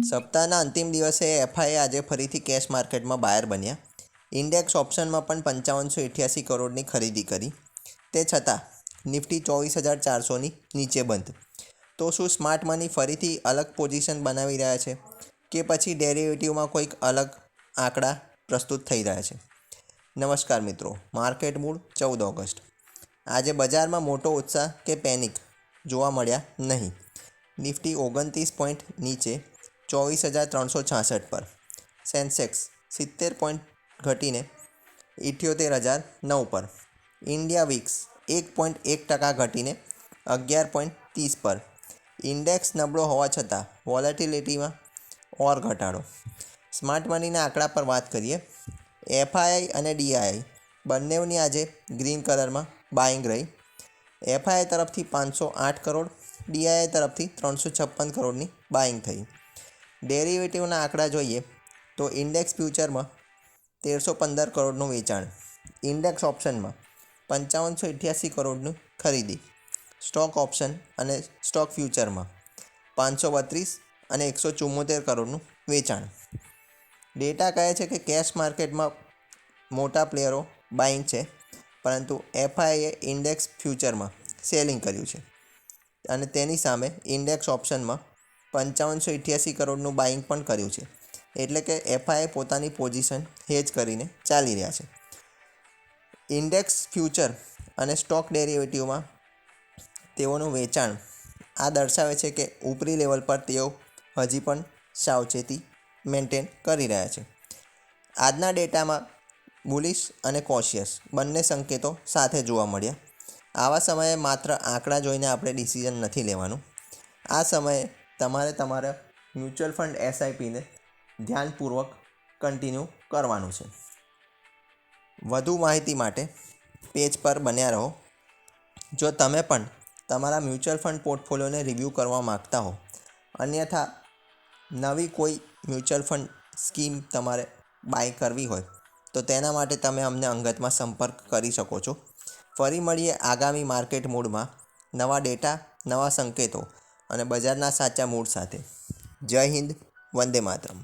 સપ્તાહના અંતિમ દિવસે એફઆઈએ આજે ફરીથી કેશ માર્કેટમાં બાયર બન્યા. ઇન્ડેક્સ ઓપ્શનમાં પણ 5588 કરોડની ખરીદી કરી. તે છતાં નિફ્ટી 24,400ની નીચે બંધ. તો શું સ્માર્ટ મની ફરીથી અલગ પોઝિશન બનાવી રહ્યા છે કે પછી ડેરિવેટિવમાં કોઈક અલગ આંકડા પ્રસ્તુત થઈ રહ્યા છે? નમસ્કાર મિત્રો, માર્કેટ મૂડ 14 ઓગસ્ટ. આજે બજારમાં મોટો ઉત્સાહ કે પેનિક જોવા મળ્યા નહીં. નિફ્ટી 29 પોઈન્ટ નીચે 24,366 પર, સેન્સેક્સ 70 પોઈન્ટ ઘટીને 78,009 પર, ઇન્ડિયા વીક્સ 1.1% ઘટીને 11.30 પર. ઇન્ડેક્સ નબળો હોવા છતાં વોલેટિલિટીમાં ઓર ઘટાડો. સ્માર્ટ મનીના આંકડા પર વાત કરીએ. એફઆઈઆઈ અને ડીઆઈઆઈ બંનેની આજે ગ્રીન કલરમાં બાઇંગ રહી. એફઆઈઆઈ તરફથી 508 કરોડ, ડીઆઈઆઈ તરફથી 356 કરોડની બાઇંગ થઈ. ડેરિવેટિવના આંકડા જોઈએ તો ઇન્ડેક્સ ફ્યુચરમાં 1315 કરોડનું વેચાણ, ઇન્ડેક્સ ઓપ્શનમાં 5588 કરોડની ખરીદી, સ્ટોક ઓપ્શન અને સ્ટોક ફ્યુચરમાં 532 અને 174 કરોડનું વેચાણ. ડેટા કહે છે કે કેશ માર્કેટમાં મોટા પ્લેયરો બાઇંગ છે, પરંતુ એફઆઈએ ઇન્ડેક્સ ફ્યુચરમાં સેલિંગ કર્યું છે અને તેની સામે ઇન્ડેક્સ ઓપ્શનમાં 5588 કરોડનું બાઇંગ પણ કર્યું છે. એટલે કે એફઆઈએ પોતાની પોઝિશન હેજ કરીને ચાલી રહ્યા છે. ઇન્ડેક્સ ફ્યુચર અને સ્ટોક ડેરિવેટિવમાં તેઓનું વેચાણ આ દર્શાવે છે કે ઉપરી લેવલ પર તેઓ હજી પણ સાવચેતી મેન્ટેન કરી રહ્યા છે. આજના ડેટામાં બુલિશ અને કોશિયસ બંને સંકેતો સાથે જોવા મળ્યા. આવા સમયે માત્ર આંકડા જોઈને આપણે ડિસિઝન નથી લેવાનું. આ સમયે તમારે તમારા મ્યુચ્યુઅલ ફંડ એસઆઈપીને ધ્યાનપૂર્વક કન્ટિન્યુ કરવાનું છે. વધુ માહિતી માટે પેજ પર બન્યા રહો. જો તમે પણ તમારા મ્યુચ્યુઅલ ફંડ પોર્ટફોલિયોને રિવ્યૂ કરવા માગતા હો, અન્યથા નવી કોઈ મ્યુચ્યુઅલ ફંડ સ્કીમ તમારે બાય કરવી હોય તો તેના માટે તમે અમને અંગતમાં સંપર્ક કરી શકો છો. ફરી મળીએ આગામી માર્કેટ મૂડમાં નવા ડેટા, નવા સંકેતો અને બજારના સાચા મૂડ સાથે. જય હિન્દ, વંદે માતરમ.